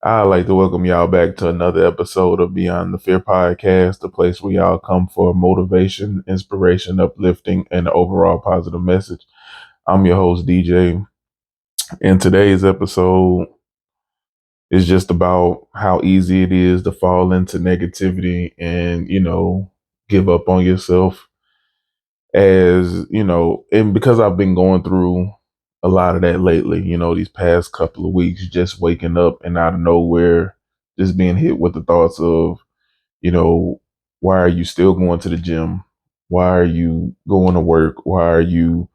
I'd like to welcome y'all back to another episode of Beyond the Fear podcast, the place where y'all come for motivation, inspiration, uplifting, and an overall positive message. I'm your host, DJ, and today's episode is just about how easy it is to fall into negativity and, give up on yourself. And because I've been going through a lot of that lately, these past couple of weeks, just waking up and out of nowhere, just being hit with the thoughts of, you know, why are you still going to the gym? Why are you going to work? Why are you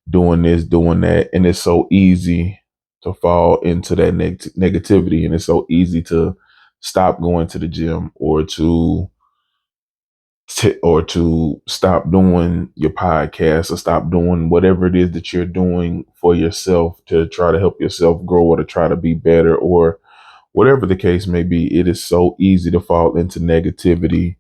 doing this, doing that? And it's so easy to fall into that negativity, and it's so easy to stop going to the gym or to stop doing your podcast or stop doing whatever it is that you're doing for yourself to try to help yourself grow or to try to be better or whatever the case may be. It is so easy to fall into negativity,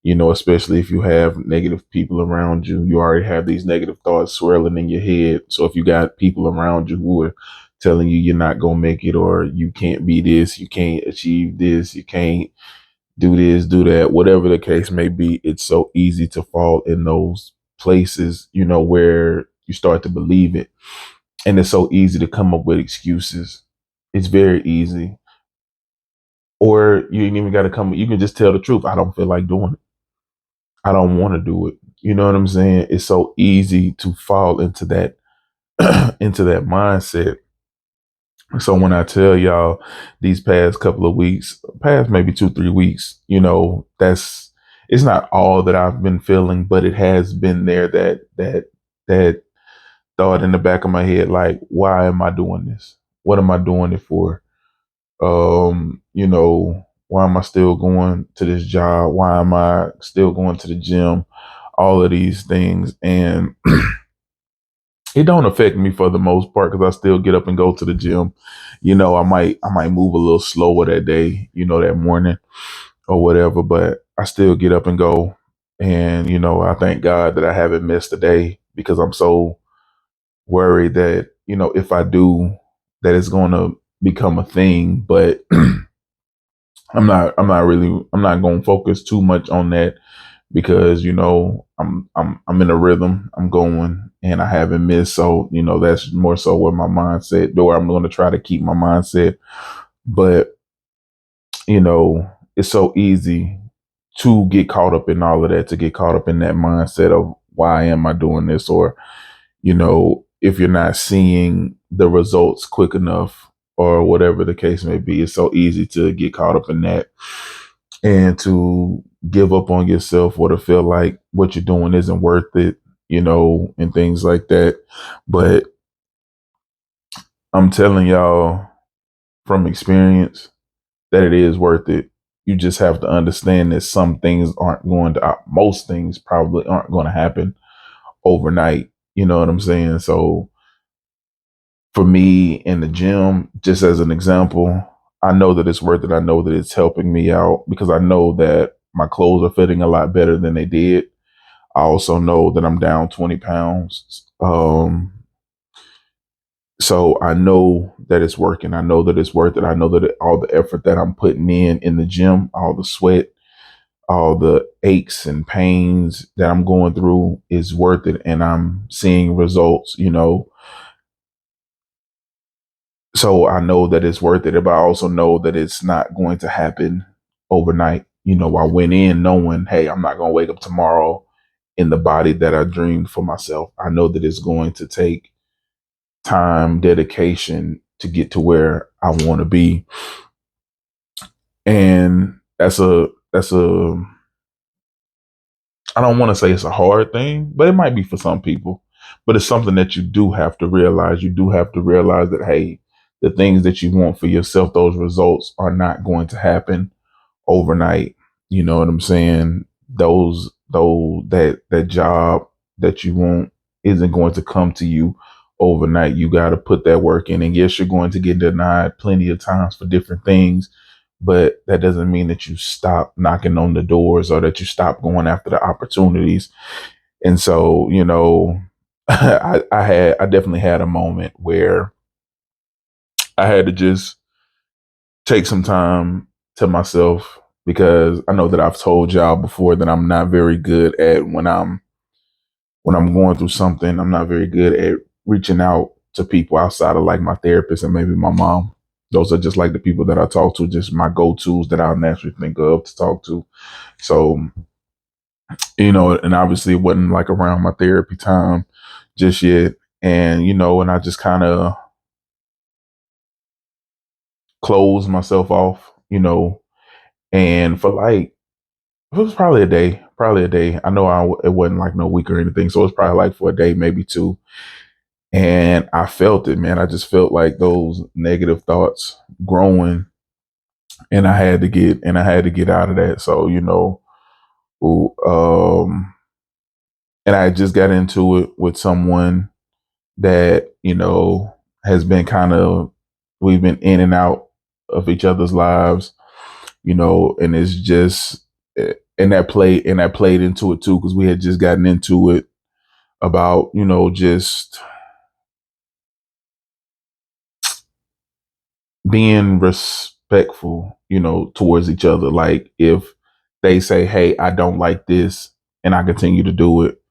especially if you have negative people around you. You already have these negative thoughts swirling in your head. So if you got people around you who are telling you you're not going to make it, or you can't be this, you can't achieve this, you can't do this, do that, whatever the case may be, it's so easy to fall in those places, where you start to believe it. And it's so easy to come up with excuses. It's very easy. Or you ain't even got to you can just tell the truth. I don't feel like doing it. I don't want to do it. You know what I'm saying? It's so easy to fall into that, into that mindset. So when I tell y'all these past couple of weeks, past maybe 2, 3 weeks, it's not all that I've been feeling, but it has been there, that thought in the back of my head, like, why am I doing this? What am I doing it for? Why am I still going to this job? Why am I still going to the gym? All of these things. And it don't affect me for the most part because I still get up and go to the gym. I might move a little slower that day, that morning or whatever, but I still get up and go. And, I thank God that I haven't missed a day because I'm so worried that, if I do, that it's going to become a thing. But I'm not going to focus too much on that because I'm in a rhythm. I'm going and I haven't missed. So that's more so where my mindset. Though I'm going to try to keep my mindset, but it's so easy to get caught up in all of that. To get caught up in that mindset of why am I doing this, or if you're not seeing the results quick enough, or whatever the case may be, it's so easy to get caught up in that and to give up on yourself or to feel like what you're doing isn't worth it, and things like that. But I'm telling y'all from experience that it is worth it. You just have to understand that most things probably aren't going to happen overnight. You know what I'm saying? So for me in the gym, just as an example, I know that it's worth it. I know that it's helping me out because I know that my clothes are fitting a lot better than they did. I also know that I'm down 20 pounds. So I know that it's working. I know that it's worth it. I know that all the effort that I'm putting in the gym, all the sweat, all the aches and pains that I'm going through is worth it. And I'm seeing results, So I know that it's worth it, but I also know that it's not going to happen overnight. I went in knowing, hey, I'm not going to wake up tomorrow in the body that I dreamed for myself. I know that it's going to take time, dedication to get to where I want to be. And that's a I don't want to say it's a hard thing, but it might be for some people. But it's something that you do have to realize. You do have to realize that, hey, the things that you want for yourself, those results are not going to happen overnight. You know what I'm saying? That job that you want isn't going to come to you overnight. You got to put that work in. And yes, you're going to get denied plenty of times for different things, but that doesn't mean that you stop knocking on the doors or that you stop going after the opportunities. And so, I definitely had a moment where I had to just take some time to myself because I know that I've told y'all before that I'm not very good at when I'm going through something, I'm not very good at reaching out to people outside of like my therapist and maybe my mom. Those are just like the people that I talk to, just my go-tos that I'll naturally think of to talk to. So, and obviously it wasn't like around my therapy time just yet. And I just kind of closed myself off, and for like, it was probably a day. I know it wasn't like no week or anything. So it was probably like for a day, maybe two. And I felt it, man. I just felt like those negative thoughts growing, and I had to get out of that. So, ooh, and I just got into it with someone that, has been we've been in and out of each other's lives, and it's just, and that played into it too, because we had just gotten into it about, just being respectful, towards each other. Like if they say, "Hey, I don't like this," and I continue to do it,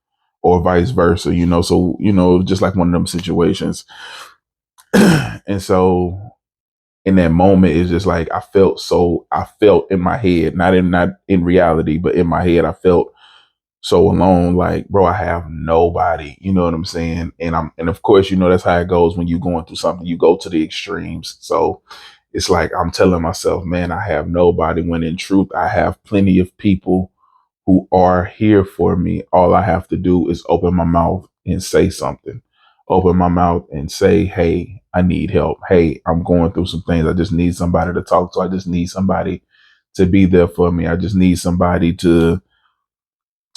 or vice versa, So, just like one of them situations. And so in that moment, it's just like I felt in my head, not in reality, but in my head, I felt so alone. Like, bro, I have nobody. You know what I'm saying? And of course, that's how it goes when you're going through something. You go to the extremes. So it's like I'm telling myself, man, I have nobody. When in truth, I have plenty of people who are here for me. All I have to do is open my mouth and say something. Open my mouth and say, hey, I need help. Hey, I'm going through some things. I just need somebody to talk to. I just need somebody to be there for me. I just need somebody to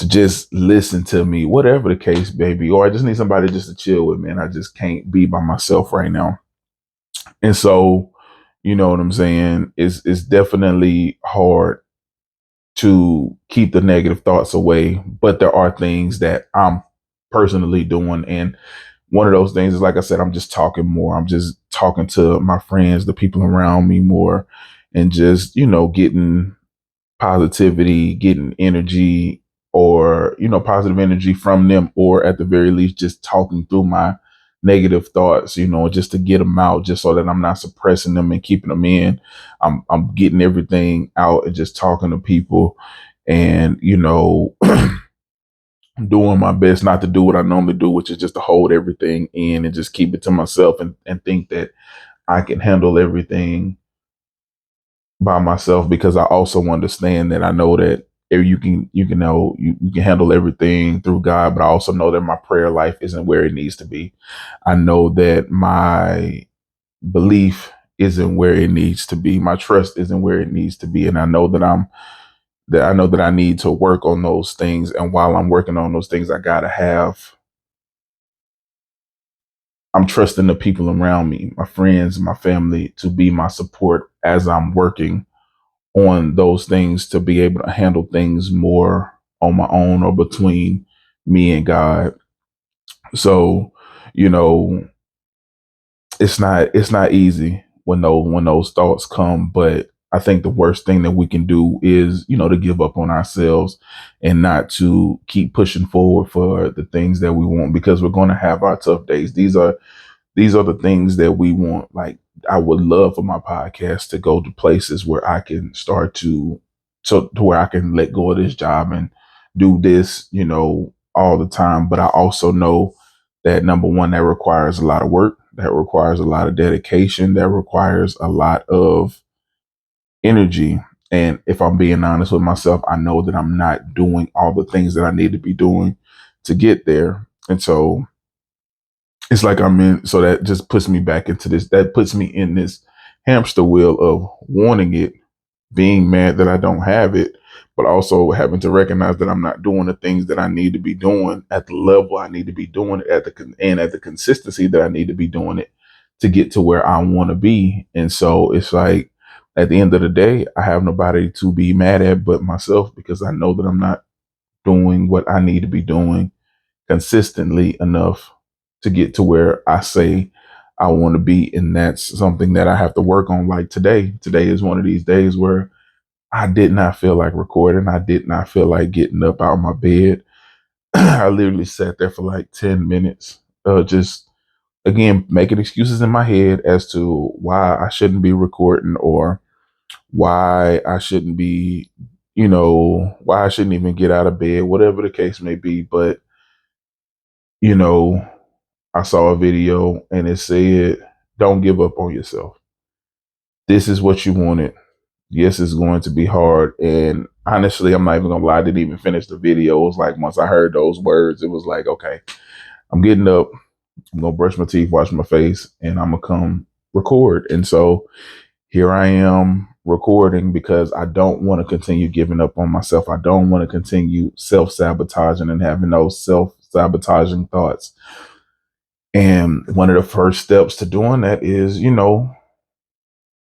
just listen to me, whatever the case, baby. Or I just need somebody just to chill with me. And I just can't be by myself right now. And so, you know what I'm saying? It's definitely hard to keep the negative thoughts away, but there are things that I'm personally doing. And one of those things is, like I said, I'm just talking more. I'm just talking to my friends, the people around me more, and just, getting positivity, getting energy, or, positive energy from them, or at the very least, just talking through my negative thoughts, just to get them out, just so that I'm not suppressing them and keeping them in. I'm getting everything out and just talking to people, and, doing my best not to do what I normally do, which is just to hold everything in and just keep it to myself, and think that I can handle everything by myself, because I also understand that I know that you can handle everything through God, but I also know that my prayer life isn't where it needs to be. I know that my belief isn't where it needs to be. My trust isn't where it needs to be. And I know that I need to work on those things. And while I'm working on those things, I'm trusting the people around me, my friends, my family, to be my support as I'm working on those things, to be able to handle things more on my own, or between me and God. So, you know, it's not easy when those thoughts come, but I think the worst thing that we can do is, to give up on ourselves and not to keep pushing forward for the things that we want, because we're going to have our tough days. These are the things that we want. Like, I would love for my podcast to go to places where I can start to where I can let go of this job and do this, all the time. But I also know that, number one, that requires a lot of work, that requires a lot of dedication, that requires a lot of energy. And if I'm being honest with myself, I know that I'm not doing all the things that I need to be doing to get there. And so it's like so that just puts me back into this, that puts me in this hamster wheel of wanting it, being mad that I don't have it, but also having to recognize that I'm not doing the things that I need to be doing at the level I need to be doing it at, and at the consistency that I need to be doing it to get to where I want to be. And so it's like, at the end of the day, I have nobody to be mad at but myself, because I know that I'm not doing what I need to be doing consistently enough to get to where I say I want to be. And that's something that I have to work on. Like today. Today is one of these days where I did not feel like recording. I did not feel like getting up out of my bed. I literally sat there for like 10 minutes, just again, making excuses in my head as to why I shouldn't be recording or why I shouldn't be, why I shouldn't even get out of bed, whatever the case may be. But, you know, I saw a video and it said, don't give up on yourself. This is what you wanted. Yes, it's going to be hard. And honestly, I'm not even gonna lie, I didn't even finish the video. It was like once I heard those words, it was like, okay, I'm getting up, I'm gonna brush my teeth, wash my face, and I'm gonna come record. And so here I am recording because I don't want to continue giving up on myself. I don't want to continue self-sabotaging and having those self-sabotaging thoughts. And one of the first steps to doing that is,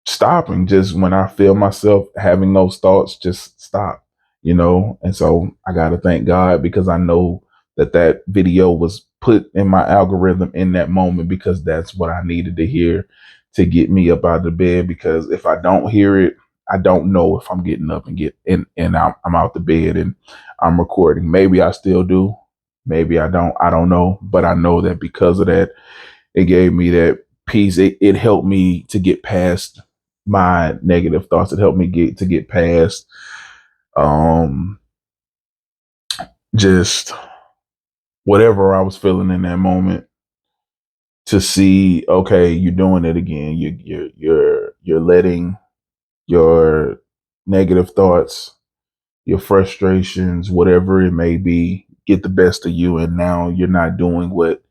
stopping. Just when I feel myself having those thoughts, just stop. And so I got to thank God because I know that video was put in my algorithm in that moment because that's what I needed to hear to get me up out of bed. Because if I don't hear it, I don't know if I'm getting up and I'm out the bed and I'm recording. Maybe I still do. Maybe I don't. I don't know. But I know that because of that, it gave me that peace. It helped me to get past my negative thoughts. It helped me get past um just whatever I was feeling in that moment to see, okay, you're doing it again. You're letting your negative thoughts, your frustrations, whatever it may be, get the best of you. And now you're not doing what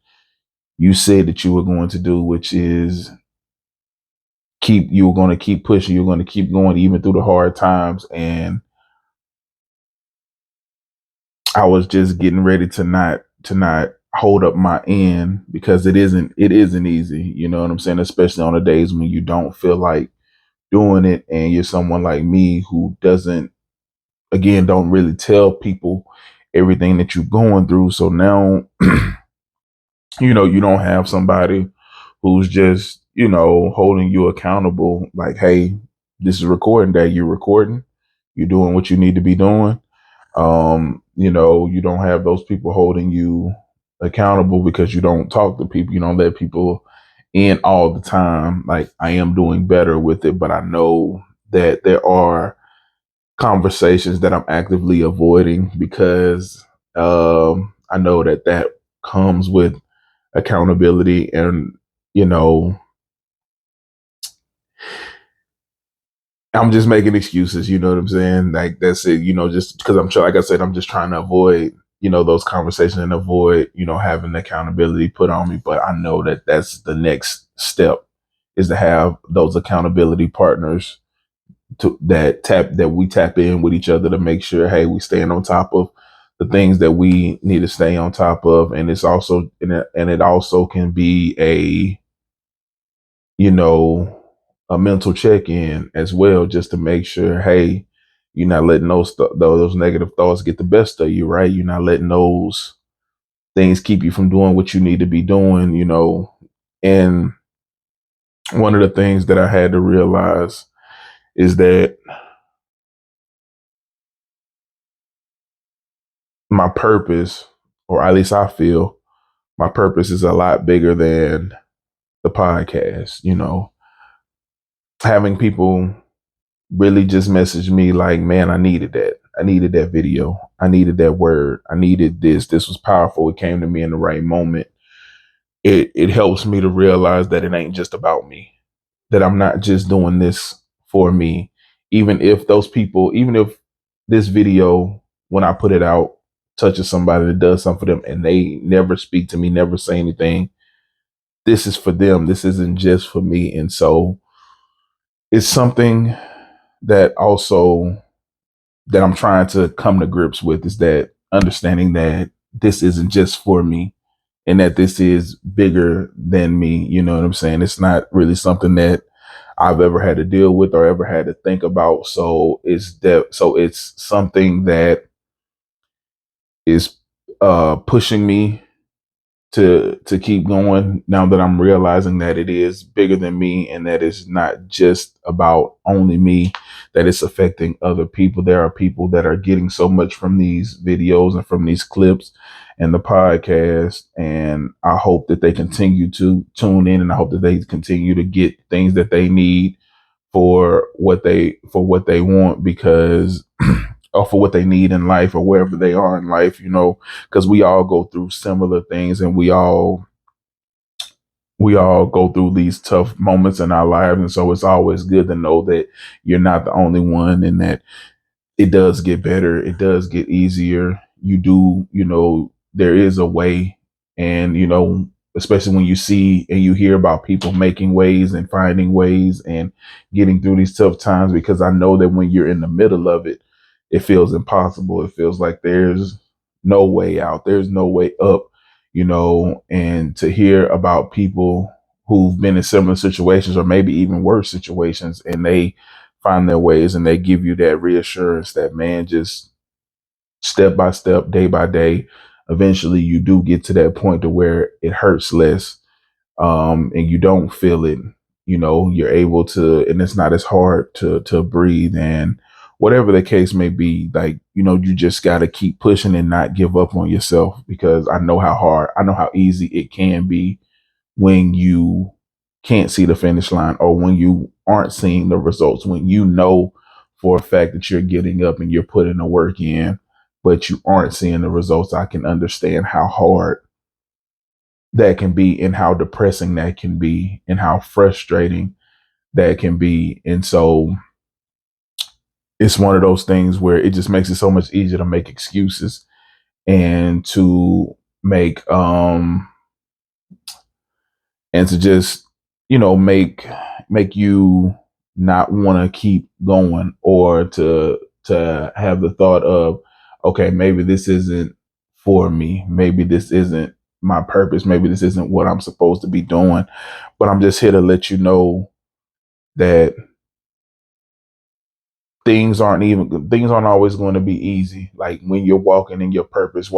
you said that you were going to do, which is you're going to keep pushing, you're going to keep going even through the hard times. And I was just getting ready to not hold up my end because it isn't easy, you know what I'm saying, especially on the days when you don't feel like doing it and you're someone like me who don't really tell people everything that you're going through. So now you don't have somebody who's just, holding you accountable like, hey, this is recording day, you're recording, you're doing what you need to be doing. You don't have those people holding you accountable because you don't talk to people, you don't let people in all the time. Like I am doing better with it, but I know that there are conversations that I'm actively avoiding because I know that comes with accountability. And you know I'm just making excuses, you know what I'm saying? Like that's it, just because I'm trying, like I said, I'm just trying to avoid, those conversations and avoid, having accountability put on me. But I know that that's the next step is to have those accountability partners that we tap in with each other to make sure, hey, we staying on top of the things that we need to stay on top of. And it also can be you know, a mental check in as well, just to make sure, hey, you're not letting those negative thoughts get the best of you, right? You're not letting those things keep you from doing what you need to be doing. And one of the things that I had to realize is that my purpose, or at least I feel my purpose is a lot bigger than the podcast. Having people really just messaged me like, man, I needed that. I needed that video. I needed that word. I needed this. This was powerful. It came to me in the right moment. It helps me to realize that it ain't just about me, that I'm not just doing this for me. Even if this video, when I put it out, touches somebody that does something for them and they never speak to me, never say anything, this is for them. This isn't just for me. And so it's something that also that I'm trying to come to grips with, is that understanding that this isn't just for me and that this is bigger than me. You know what I'm saying? It's not really something that I've ever had to deal with or ever had to think about. So it's something that is pushing me to keep going now that I'm realizing that it is bigger than me and that it's not just about only me, that it's affecting other people. There are people that are getting so much from these videos and from these clips and the podcast. And I hope that they continue to tune in, and I hope that they continue to get things that they need for what they want, because or for what they need in life or wherever they are in life, because we all go through similar things, and we all go through these tough moments in our lives. And so it's always good to know that you're not the only one, and that it does get better. It does get easier. There is a way. And, especially when you see and you hear about people making ways and finding ways and getting through these tough times, because I know that when you're in the middle of it, it feels impossible. It feels like there's no way out. There's no way up, and to hear about people who've been in similar situations or maybe even worse situations, and they find their ways and they give you that reassurance that, man, just step by step, day by day, eventually you do get to that point to where it hurts less, and you don't feel it. You're able to, and it's not as hard to breathe, and whatever the case may be, like, you just got to keep pushing and not give up on yourself, because I know how easy it can be when you can't see the finish line, or when you aren't seeing the results, when you know for a fact that you're getting up and you're putting the work in, but you aren't seeing the results. I can understand how hard that can be, and how depressing that can be, and how frustrating that can be. And so it's one of those things where it just makes it so much easier to make excuses, and to make and to just make you not want to keep going, or to have the thought of, okay, maybe this isn't for me, maybe this isn't my purpose, maybe this isn't what I'm supposed to be doing. But I'm just here to let you know that things aren't always going to be easy. Like, when you're walking in your purpose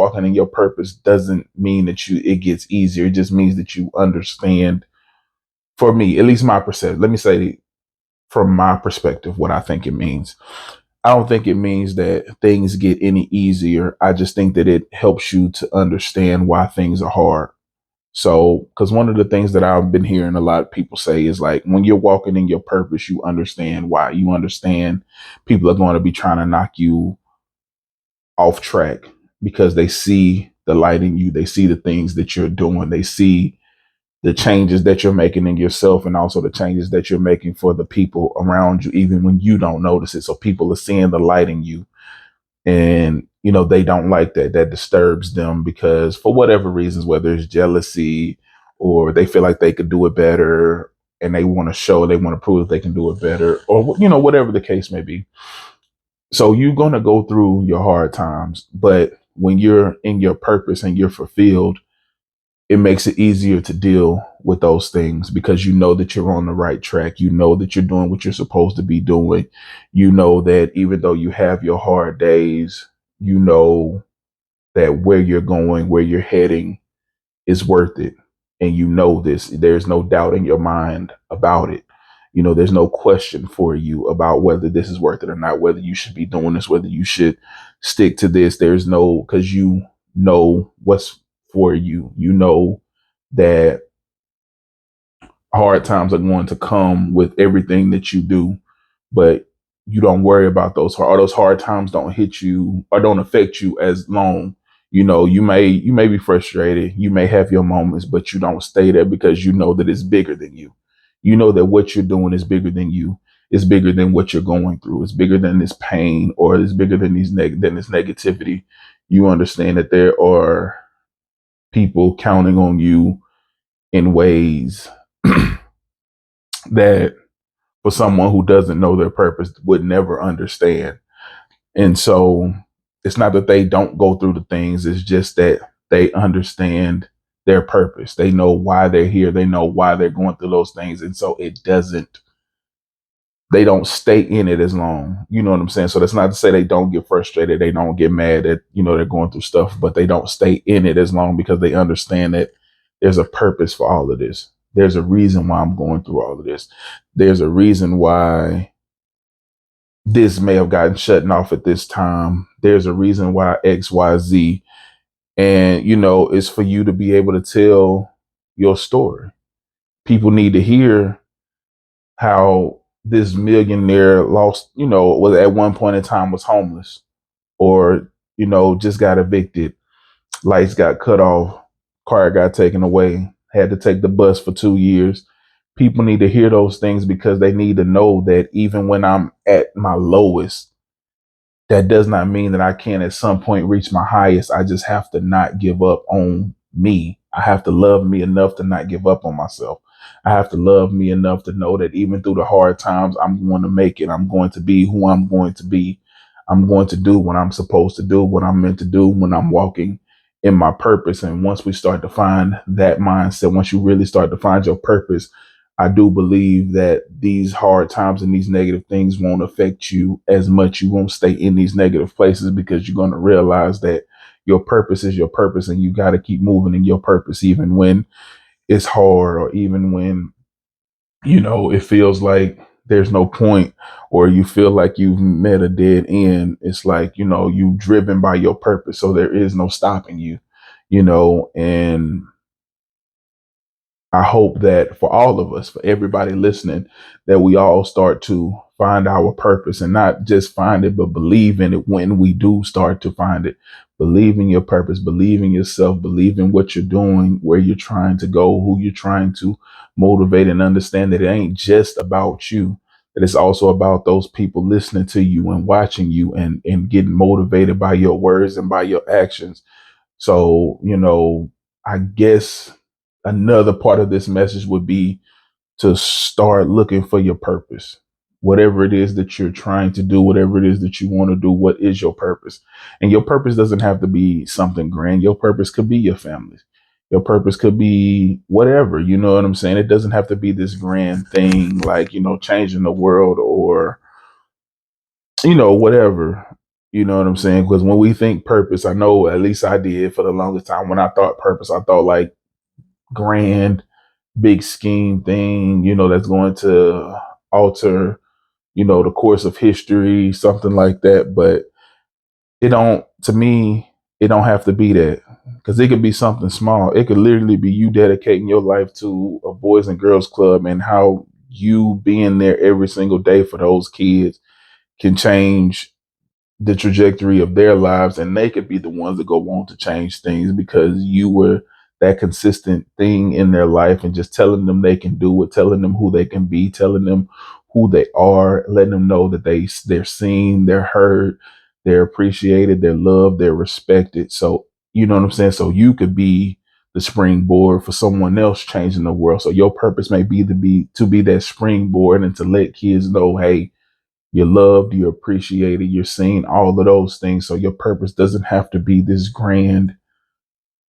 doesn't mean that it gets easier. It just means that you understand. For me, at least my perception, let me say, from my perspective, what I think it means. I don't think it means that things get any easier. I just think that it helps you to understand why things are hard. So, because one of the things that I've been hearing a lot of people say is, like, when you're walking in your purpose, you understand why. You understand people are going to be trying to knock you off track, because they see the light in you. They see the things that you're doing. They see the changes that you're making in yourself, and also the changes that you're making for the people around you, even when you don't notice it. So people are seeing the light in you, and they don't like that. That disturbs them, because for whatever reasons, whether it's jealousy, or they feel like they could do it better, and they want to prove that they can do it better, or whatever the case may be. So you're going to go through your hard times, but when you're in your purpose and you're fulfilled, it makes it easier to deal with those things, because you know that you're on the right track. You know that you're doing what you're supposed to be doing. You know that even though you have your hard days, you know that where you're going, where you're heading is worth it. And you know this. There's no doubt in your mind about it. There's no question for you about whether this is worth it or not, whether you should be doing this, whether you should stick to this. There's no, because you know what's for you. You know that hard times are going to come with everything that you do, but you don't worry about those hard times don't hit you or don't affect you as long. You may be frustrated, you may have your moments, but you don't stay there, because you know that it's bigger than you. You know that what you're doing is bigger than you. It's bigger than what you're going through. It's bigger than this pain, or it's bigger than than this negativity. You understand that there are people counting on you in ways that, for someone who doesn't know their purpose, would never understand. And so it's not that they don't go through the things, it's just that they understand their purpose. They know why they're here. They know why they're going through those things. And so they don't stay in it as long. You know what I'm saying? So that's not to say they don't get frustrated. They don't get mad that, they're going through stuff, but they don't stay in it as long, because they understand that there's a purpose for all of this. There's a reason why I'm going through all of this. There's a reason why this may have gotten shut off at this time. There's a reason why X, Y, Z. And, it's for you to be able to tell your story. People need to hear how this millionaire lost, was at one point in time was homeless or, just got evicted, lights got cut off, car got taken away, had to take the bus for 2 years. People need to hear those things because they need to know that even when I'm at my lowest, that does not mean that I can't at some point reach my highest. I just have to not give up on me. I have to love me enough to not give up on myself. I have to love me enough to know that even through the hard times, I'm going to make it. I'm going to be who I'm going to be. I'm going to do what I'm supposed to do, what I'm meant to do when I'm walking in my purpose. And once we start to find that mindset, once you really start to find your purpose, I do believe that these hard times and these negative things won't affect you as much. You won't stay in these negative places because you're going to realize that your purpose is your purpose and you got to keep moving in your purpose, even when it's hard or even when, it feels like there's no point or you feel like you've met a dead end. It's like, you driven by your purpose. So there is no stopping you, and I hope that for all of us, for everybody listening, that we all start to find our purpose and not just find it, but believe in it when we do start to find it. Believe in your purpose, believe in yourself, believe in what you're doing, where you're trying to go, who you're trying to motivate, and understand that it ain't just about you, that it's also about those people listening to you and watching you and getting motivated by your words and by your actions. So, I guess another part of this message would be to start looking for your purpose. Whatever it is that you're trying to do, whatever it is that you want to do, what is your purpose? And your purpose doesn't have to be something grand. Your purpose could be your family. Your purpose could be whatever, you know what I'm saying? It doesn't have to be this grand thing like, changing the world or, whatever. You know what I'm saying? Because when we think purpose, I know at least I did for the longest time when I thought purpose, I thought like grand big scheme thing, that's going to alter, the course of history, something like that. But it don't, to me, it don't have to be that because it could be something small. It could literally be you dedicating your life to a boys and girls club and how you being there every single day for those kids can change the trajectory of their lives and they could be the ones that go on to change things because you were that consistent thing in their life and just telling them they can do it, telling them who they can be, telling them who they are, letting them know that they're seen, they're heard, they're appreciated, they're loved, they're respected. So you know what I'm saying? So you could be the springboard for someone else changing the world. So your purpose may be to be that springboard and to let kids know, hey, you're loved, you're appreciated, you're seen, all of those things. So your purpose doesn't have to be this grand,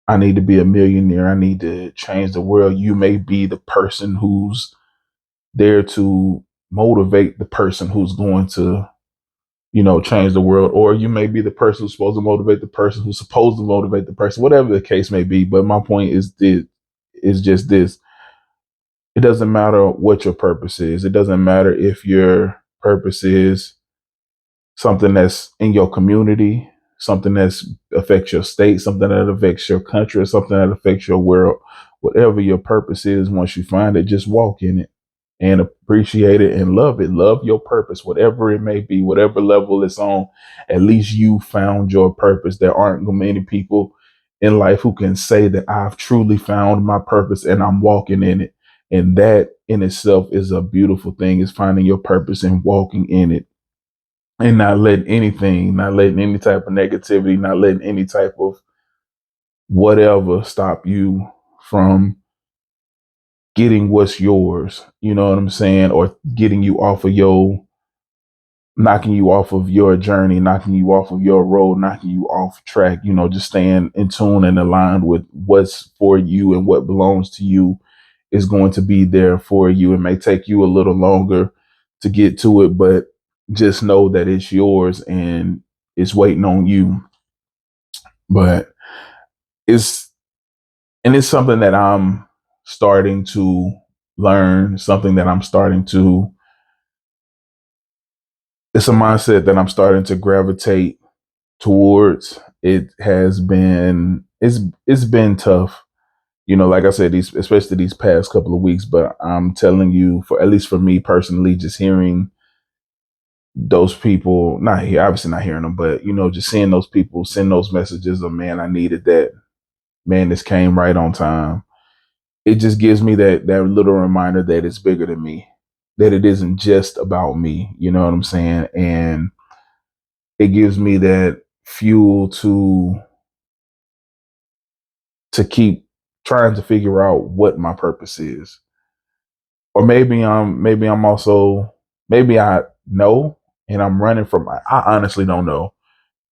I need to be a millionaire, I need to change the world. You may be the person who's there to motivate the person who's going to, change the world. Or you may be the person who's supposed to motivate the person who's supposed to motivate the person, whatever the case may be. But my point is just this. It doesn't matter what your purpose is. It doesn't matter if your purpose is something that's in your community, something that affects your state, something that affects your country, or something that affects your world. Whatever your purpose is, once you find it, just walk in it and appreciate it and love it. Love your purpose, whatever it may be, whatever level it's on. At least you found your purpose. There aren't many people in life who can say that I've truly found my purpose and I'm walking in it. And that in itself is a beautiful thing, is finding your purpose and walking in it and not letting anything, not letting any type of negativity, not letting any type of whatever stop you from getting what's yours. You know what I'm saying? Or getting you off of knocking you off of your journey, knocking you off of your road, knocking you off track, just staying in tune and aligned with what's for you and what belongs to you is going to be there for you. It may take you a little longer to get to it, but just know that it's yours and it's waiting on you. But it's And it's something that I'm starting to learn, something that I'm starting to, it's a mindset that I'm starting to gravitate towards. It has been, it's been tough, you know, like I said, these, especially these past couple of weeks, but I'm telling you, for at least for me personally, just hearing those people, not here, obviously not hearing them, but you know, just seeing those people send those messages of, man, I needed that. Man, this came right on time. It just gives me that little reminder that it's bigger than me, that it isn't just about me. You know what I'm saying? And it gives me that fuel to keep trying to figure out what my purpose is. Or maybe I'm also, maybe I know and I'm running from, I honestly don't know,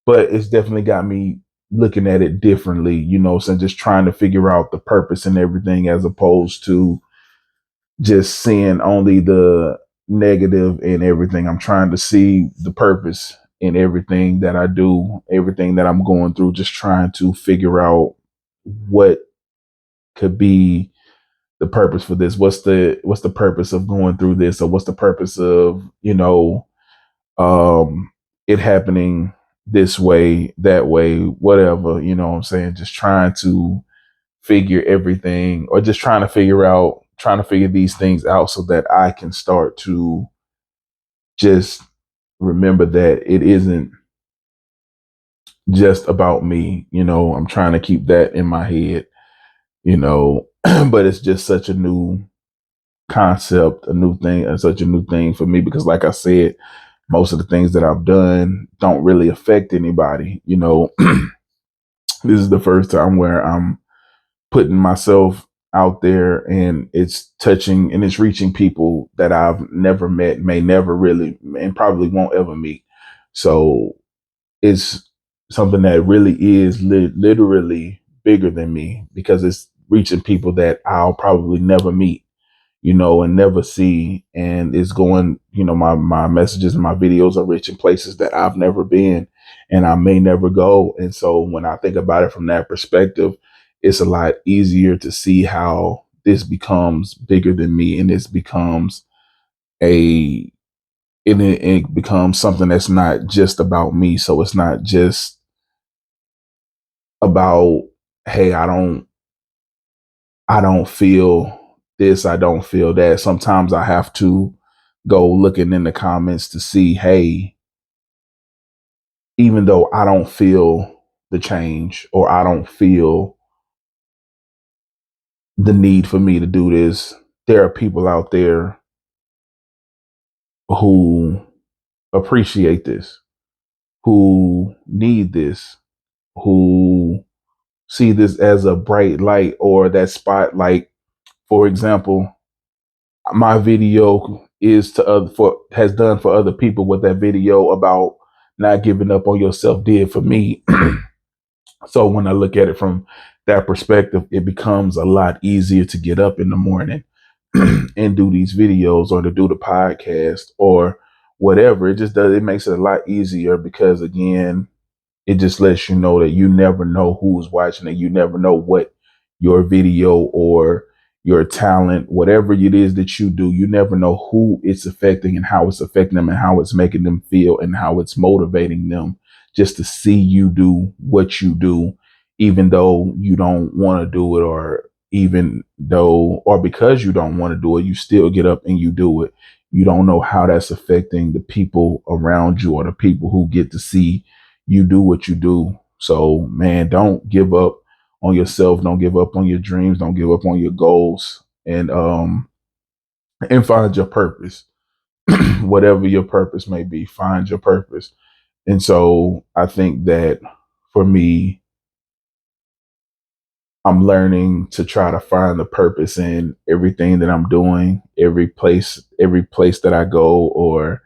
but it's definitely got me looking at it differently, you know, so just trying to figure out the purpose and everything, as opposed to just seeing only the negative in everything. I'm trying to see the purpose in everything that I do, everything that I'm going through, just trying to figure out what could be the purpose for this. What's the purpose of going through this, or what's the purpose of, you know, um it happening this way, that way, whatever, you know what I'm saying? Just trying to figure everything, or just trying to figure these things out so that I can start to just remember that it isn't just about me. You know, I'm trying to keep that in my head, you know, but it's just such a new concept, a new thing, and such a new thing for me, because like I said, most of the things that I've done don't really affect anybody. You know, this is the first time where I'm putting myself out there, and it's touching and it's reaching people that I've never met, may never really, and probably won't ever meet. So it's something that really is literally bigger than me, because it's reaching people that I'll probably never meet, you know, and never see. And it's going, you know, my messages and my videos are reaching places that I've never been and I may never go. And so when I think about it from that perspective, it's a lot easier to see how this becomes bigger than me, and this becomes a it becomes something that's not just about me. So it's not just about, hey, I don't feel this, I don't feel that. Sometimes I have to go looking in the comments to see, hey, even though I don't feel the change, or I don't feel the need for me to do this, there are people out there who appreciate this, who need this, who see this as a bright light, or that spotlight. For example, my video is to other for has done for other people what that video about not giving up on yourself did for me. So when I look at it from that perspective, it becomes a lot easier to get up in the morning and do these videos, or to do the podcast, or whatever. It makes it a lot easier, because again, it just lets you know that you never know who's watching, and you never know what your video or your talent, whatever it is that you do, you never know who it's affecting, and how it's affecting them, and how it's making them feel, and how it's motivating them just to see you do what you do, even though you don't want to do it, or even though, or because you don't want to do it, you still get up and you do it. You don't know how that's affecting the people around you, or the people who get to see you do what you do. So, man, don't give up on yourself. Don't give up on your dreams. Don't give up on your goals, and find your purpose. Whatever your purpose may be, find your purpose. And so I think that for me, I'm learning to try to find the purpose in everything that I'm doing, every place that I go, or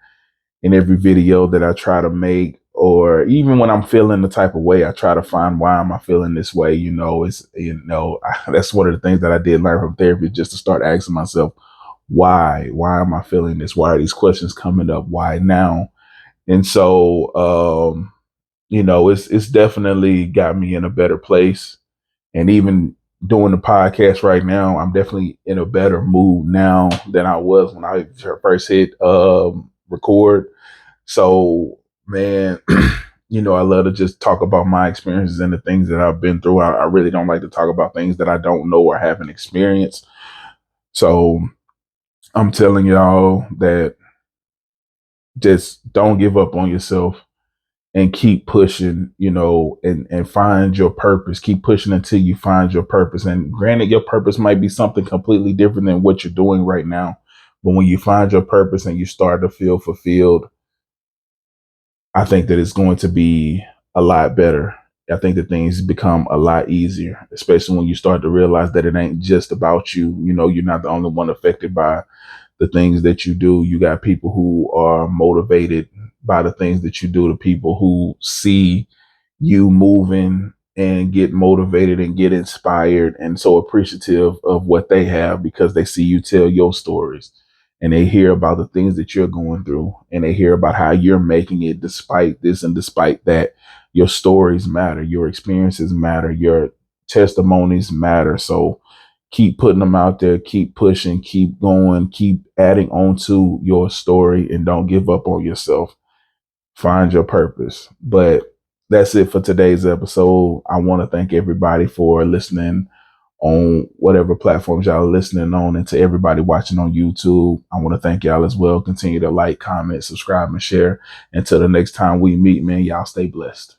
in every video that I try to make, or even when I'm feeling the type of way, I try to find, why am I feeling this way? You know, that's one of the things that I did learn from therapy, just to start asking myself, why am I feeling this? Why are these questions coming up? Why now? And so, you know, it's definitely got me in a better place. And even doing the podcast right now, I'm definitely in a better mood now than I was when I first hit record. So, man, I love to just talk about my experiences and the things that I've been through. I really don't like to talk about things that I don't know or haven't experienced. So, I'm telling y'all that just don't give up on yourself and keep pushing, and find your purpose. Keep pushing until you find your purpose. And granted, your purpose might be something completely different than what you're doing right now. But when you find your purpose and you start to feel fulfilled, I think that it's going to be a lot better. I think that things become a lot easier, especially when you start to realize that it ain't just about you. You're not the only one affected by the things that you do. You got people who are motivated by the things that you do, the people who see you moving and get motivated and get inspired and so appreciative of what they have because they see you tell your stories and they hear about the things that you're going through and they hear about how you're making it despite this and despite that. Your stories matter, your experiences matter, your testimonies matter. So keep putting them out there, keep pushing, keep going, keep adding on to your story, and don't give up on yourself. Find your purpose. But that's it for today's episode. I want to thank everybody for listening on whatever platforms y'all are listening on, and to everybody watching on YouTube. I want to thank y'all as well. Continue to like, comment, subscribe, and share. Until the next time we meet, man, y'all stay blessed.